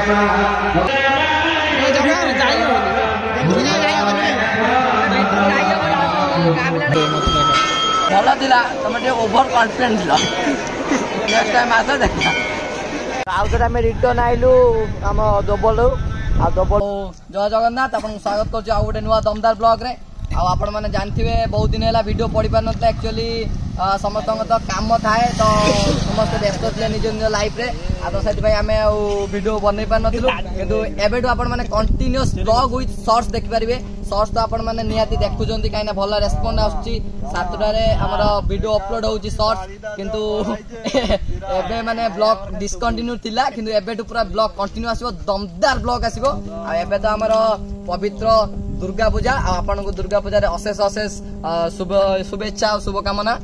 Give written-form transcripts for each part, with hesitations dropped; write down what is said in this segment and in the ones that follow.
भल थिला तुम ओभर कॉन्फिडेंट थिला नेक्स्ट टाइम आस देखा आउ थे आम रिटर्न आइलु आम दोबल आ दोबल जय जगन्नाथ आपन स्वागत कर आउ गोटे नुआ दमदार ब्लॉग रे आपण मैंने जानते बहुत दिन है वीडियो पढ़ी पार ना एक्चुअली समस्त तो काम थाए तो समस्त व्यस्त थे निज निज लाइफ रे तो से आम वीडियो बन पार नू आपण मैंने कंटिन्यूअस ब्लॉग विथ शॉर्ट्स देखि पारे शॉर्ट्स तो आपण मैंने निहाती देखुं कहीं भल रेस्पॉन्ड आसुची 7टारे आमर वीडियो अपलोड होची शॉर्ट्स किंतु एबे माने ब्लॉग डिस्कंटिन्यू थिला किंतु एबे पूरा ब्लॉग कंटिन्यू आसीबो दमदार ब्लॉग आसीबो आ एबे तो आमर पवित्र दुर्गा पूजा आपण को दुर्गा पूजा रे अशेष अशेष शुभेच्छा और शुभकामना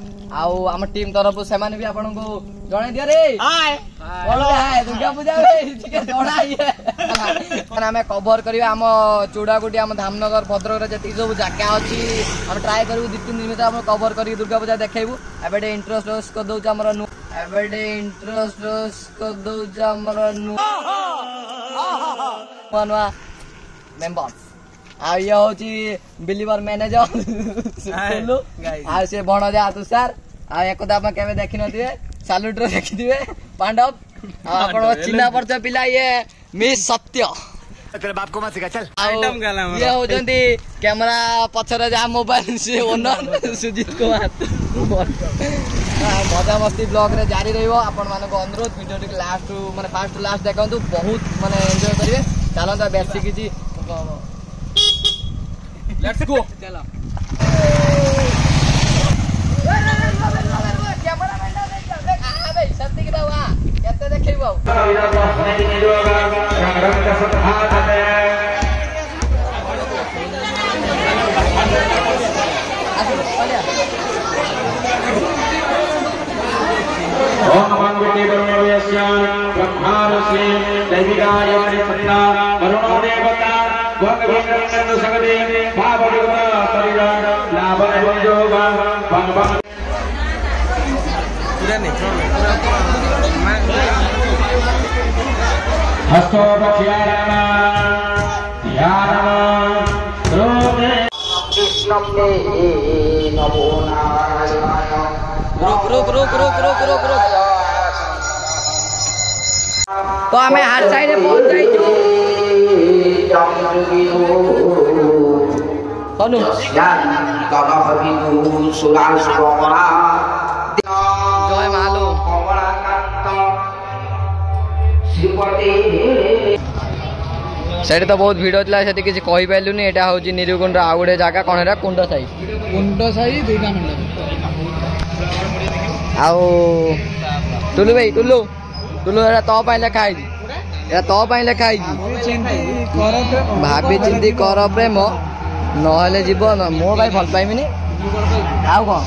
आउ आम टीम तरफ से माने भी आपण को जणाई दिया रे हाय हाय दुर्गा पूजा रे ठीक जणाई माने हमें कवर करियो हम चूड़ागुटी हम धामनगर भद्रक रे जति सब जगह अछि हम ट्राई करबो 2-3 दिन में हम कवर करी दुर्गा पूजा देखाइबो एबे इंटरेस्ट कर दउ हमर नु एबे इंटरेस्ट कर दउ हमर नु मनवा मेंबर्स आ ये होची बिलीवर मैनेजर आ से बण जा तुषार आ एकदा आप केबे देखि नथिबे सैल्यूट रे देखि दिबे पांडव आपण चिन्हा परच पिला ये मिस सत्य तेरे बाप को मत सिखा चल आइटम गाला ये हो जंती कैमरा पछरे जा मोबाइल से ओनर सुजीत कुमार मजा मस्ती ब्लॉग रे जारी रहिबो आपण माने को अनुरोध वीडियो टिक लास्ट माने फर्स्ट टू लास्ट देखंतु बहुत माने एन्जॉय करिवे चलन त बेसी किछि लेट्स गो चलो कैमरा मैन देख आ भाई सत्य की दावा केते देखैबो ओम भगवते ब्रह्मवेश्य ब्रह्मारस्य दैविकाय सत्ता वरुणो देवता भगवन्तं सगदे भावगत शरीर लाभ एवं योग भगवान पूरा नहीं हस्तो बख्यारमा ध्यानमा रोगे कृष्णमे नमो नारायणाय रुक तो हमें हर साइड पहुंच जाई सोनू जय मालो सेठी तो बहुत भिड़ होता है किसी कही पाइलुनी एटा होची निरुकुंड आ गोटे जगह कौन है कुंड साई दुर्गा मंडल आओ टुलू भाई टुलू एटा तो पाई लेखा है एटा तो पाई लेखा है भाभी चिंती कर प्रेम नहले जीवन मो भाई भल पाइबिनी आउ कौन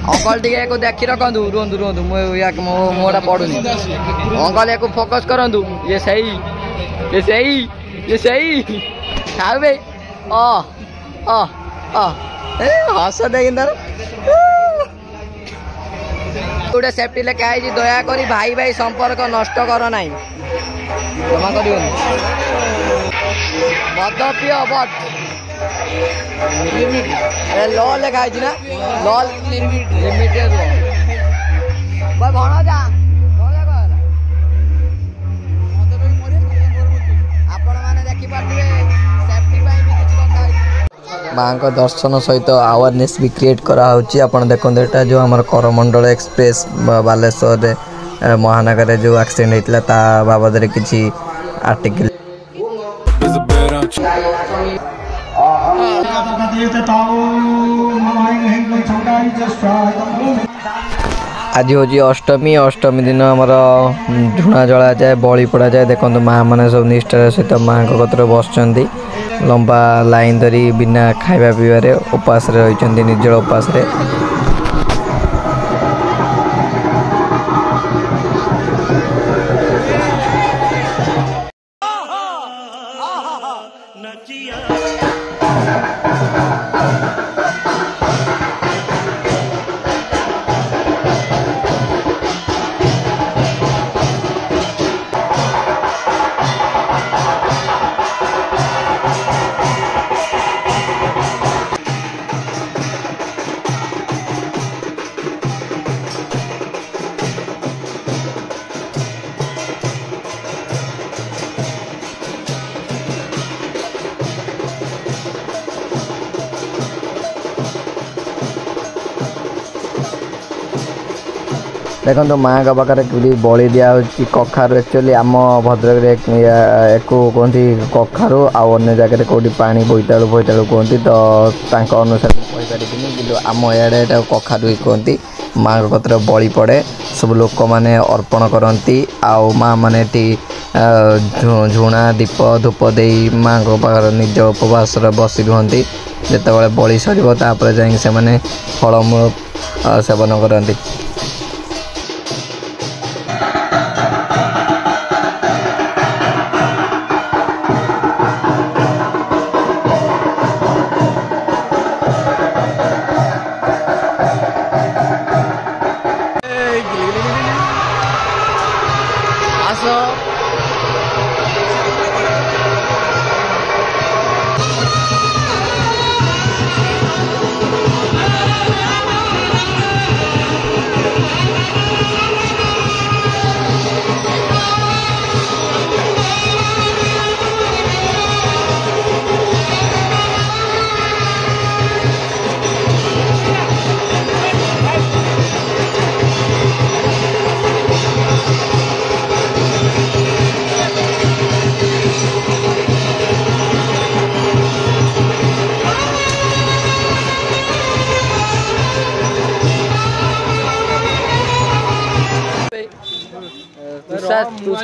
अंकल टी को देखी रखु रुहतु मोटा पड़ूनी अंकल या फोकस करूँ ये सही खाऊ भाई हस देख गोटे सेफ्टी लेके आई दया करी भाई भाई संपर्क नष्ट कर ना जमा कर मद पिय बट ल लेखा ना ल लिमिटेड भण जा माँ का दर्शन सहित अवेयरनेस भी क्रिएट कराऊँच आप देखते जो आम करमंडल एक्सप्रेस बालेश्वर महानगर जो एक्सीडेंट होता बाबद किसी आर्टिकल आज हूँ अष्टमी दिन आमर झुणा जला जाए बलि पड़ा जाए देखो माँ मैंने सब निष्ठार सहित माँ कतर बस लंबा लाइन धरी बिना खाଇବା ପିଇବାରେ उपास रही निर्जल उपास रे देखो माँ का पाखे बलि दिया कखारु एक्चुअली आम भद्रक कहते कखारु आने जगह कौटी पा बोईतालु बोईतालु कहती तो अनुसार कहीपरि कि आम इे कखारु ही कहती माँ कतर बलि पड़े सब लोक मैंने अर्पण करती आउ माँ मैंने झुणा दीप धूप दे माँ को पाखे निज उपवास बसी रुहति जिते बलि सर जाने फलमूल सेवन करती।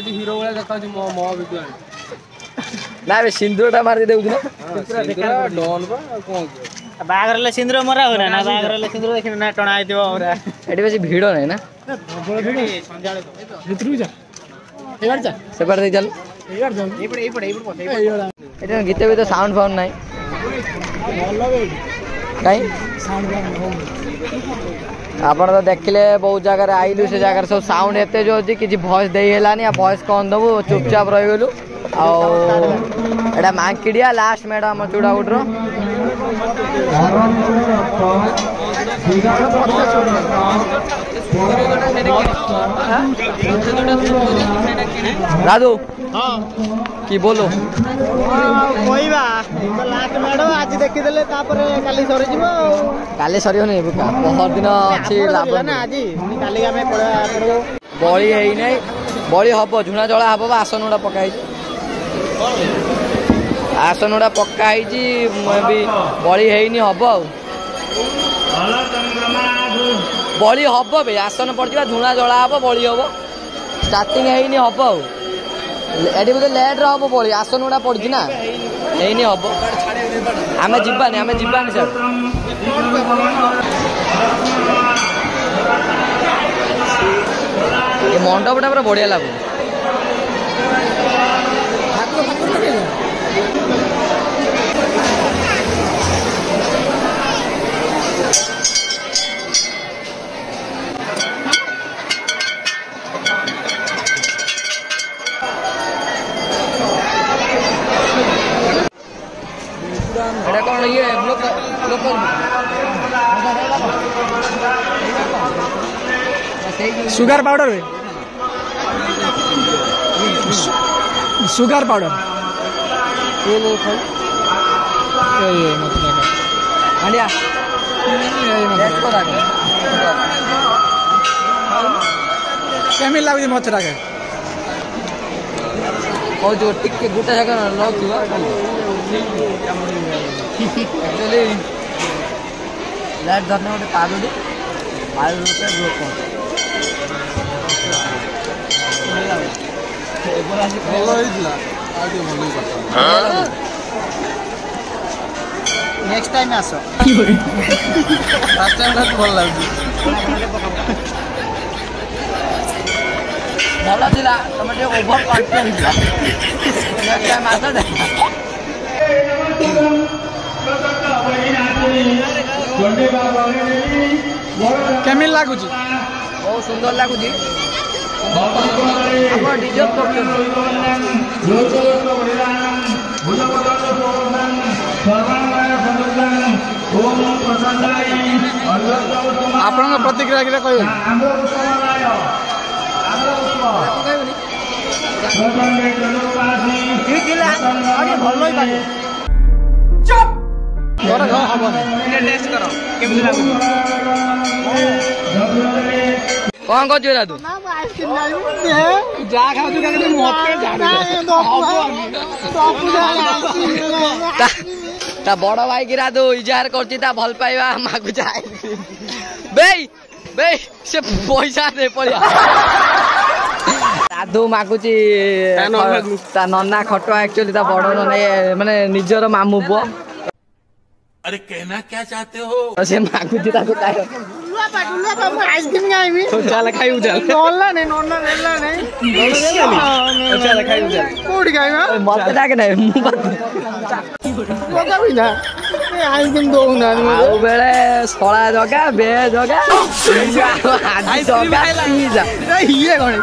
हीरो वाला देखा मो वीडियो ना सिंदूरटा मारी दे डॉन बागर सिंदूर मरा हो ना बागर सिंदूर देखिन ना टणा आइदियो हमरा एटी बेसी भिड़ नहीं ना भितरु जा एबार जा से पर दे चल एबार जा एटा गीत भी तो साउंड फाउंड नहीं कहीं आपण तो देखले बहुत जगह आइलु से जगह सब साउंड एते जो अछि कि वॉइस देई हेलानी आ वॉइस कोन दबु चुपचाप रहि गेलु आ एटा मांकिडिया लास्ट मैडम चूड़ा उठरो राधु हां की बोलो कोइबा तो लास्ट मैडम आज देखि देले तापर काली सरी जीवो काले सरियो नहीं बुका बहुत दिन अछि लाभ ना आज काली हमें पड़ो बळी हेई नै बळी हबो झुणा जळा हबो आसन उडा पकाई आसन उडा पकाई जी भी बळी हेई नि हबो बळी हबो बे आसन पड़जिबा झुणा जळा हबो बळी हबो स्टार्टिंग हेई नि हबो एडी बोले लेट रे हबो बळी आसन उडा पड़जि ना हेई नि हबो आमे जिबानी सर ये मंडपटा पूरा बढ़िया लगू कौन ये सुगर पाउडर है सुगर पाउडर ये नहीं खाई ये मतलब अंडिया केमिल लागुଛି ମଛଟା କେ और जो टिक के गुटा जगह लग हुआ एक्चुअली लाइट धरने वाले पागल पे ब्लॉक नेक्स्ट टाइम आसो फास्ट टाइम का भल लागुଛି भल थिला तमे जे ओवर कॉन्फिडेंस थिला नेक्स्ट टाइम आसो देखा केमिल लागुଛି बहुत सुंदर लागुଛି आपण डिजर्व ଆପଣଙ୍କ ପ୍ରତିକ୍ରିୟା କିରା କହିବେ कौन कर तू जा खाऊ ता बड़ भाई की राधु इजार करती ता भल पाइबा मागु जाए बेई बेई से पैसा दे पड़िया राधु मागुची ता नन्ना खटुआ एक्चुअली ता बड़ नने माने निजर मामू पुओ अरे कहना क्या चाहते हो से मागुची ताको तायो आइसक्रीम खाइबी चल खाइबू चल नोला नहीं चल खाइबू चल कोडी खाइबा मत डाके नै मु कोका बिना आइसक्रीम दो ना आउ बेले सळा जगा बे जगा आज जगा जा ये गणे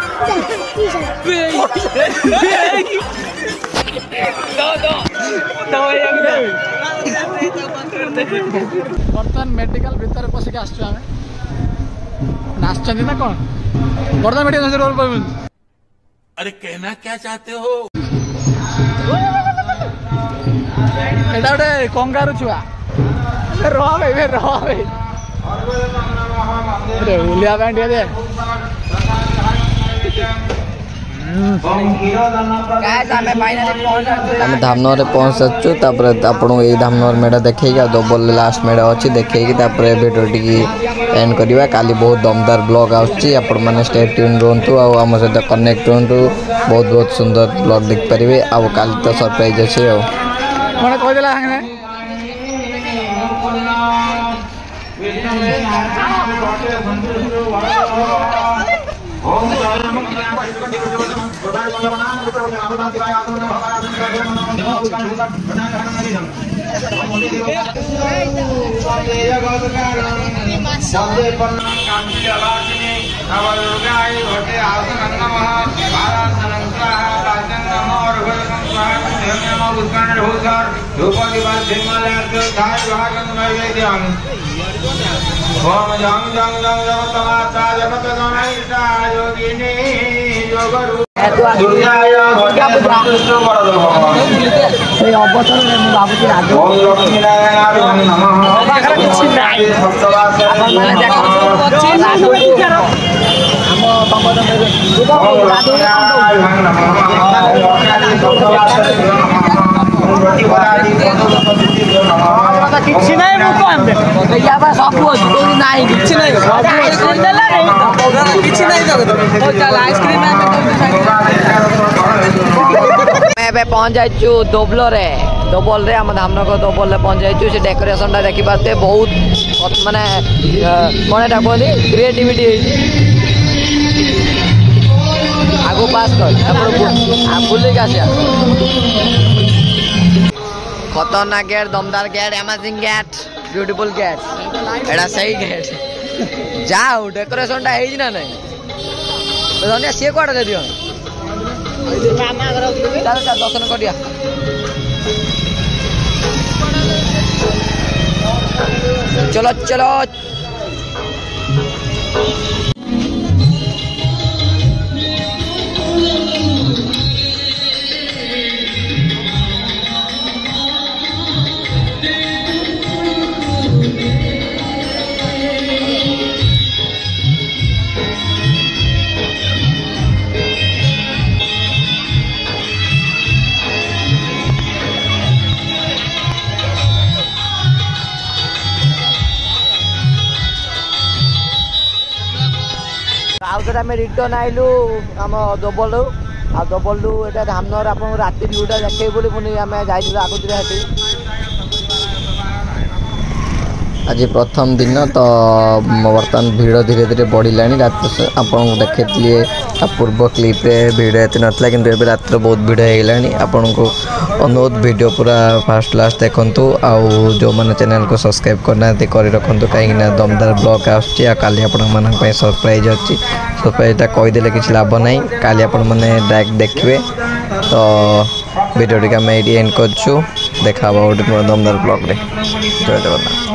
बर्तमान मेडिकल भीतर पशिक आसछु आमे नाचचंदी ना कोन बर्तमान मेडिकल रोल पर अरे कहना क्या चाहते हो एटा उठे कंगारू छुआ रह रे उलिया बैंड दे आम धामनगर पहुँचु आपको ये धामनगर मेढ़ देखे डबल लास्ट मेढ़ अच्छी देखे भिडियो टी एंड करवा काली बहुत दमदार ब्लॉग आने स्टे ट्यून रुहतु आम सहित कनेक्ट रुहतु बहुत बहुत सुंदर ब्लॉग देख पारे काली तो सरप्राइज अच्छे ओम जंग जंग जंग जगतमाता जगतगणैता योगिनी योगरु दुर्गाय भट्टाकृष्ण वरद भगवान এই অবসরে আমি বাবুজি রাধু ओम लक्ष्मी नारायणाय नमः পাখরে কিছু নাই সপ্তবাসে আপনারা দেখো আছে রাধু ଆମ ସମ୍ବଦ ରାଧୁ କିଛି ନାହିଁ ମୁଁ କହିବି ଏଇଆ ବା ସବୁ ଅଛି କୋଉଠି ନାହିଁ କିଛି ନାହିଁ କିଛି ନାହିଁ ଚାଲ ଆଇସ୍କ୍ରିମ ଆମେ ଏବେ ପହଞ୍ଚ ଯାଇଛୁ ଦୋବଲରେ दोबल आम धामनगर दोबल पहुँच जाइए से डेकोरेशन देखी पारे बहुत माने कौन एटा कहते क्रिएटिविटी आगु पास कर बुलिक आसिया खतरनाक गेट दमदार gate amazing gate beautiful gate एटा सही गेट जाओ डेकोरेशन टा है ना नहीं धनिया सी कौटे दे दियो दर्शन करिया चलो चलो आउे आम रिटर्न आइलु आम दोबलू आ दोबलू एटा धामनगर आप राति व्यूटा देखे बोली पुणी आम जाइलु आगुरी आज प्रथम दिन तो बर्तमान भिड़ धीरे धीरे बढ़ला रात आपको देखी पूर्व क्लिप रे भिड़ एत नाला कि रात बहुत भिड़ होगा आपन को अनुरोध वीडियो पूरा फास्ट लास्ट देखूँ आउ जो मैंने चैनल को सब्सक्राइब करना कर रखु कहीं दमदार ब्लॉग आली आपण सरप्राइज अच्छी सरप्राइजटा कहीदेले कि लाभ ना काली आपण मैंने डायरेक्ट देखिए तो वीडियो टी आम ये एंड कर देखा गोटे दमदार ब्लॉग रे जय जगन्नाथ।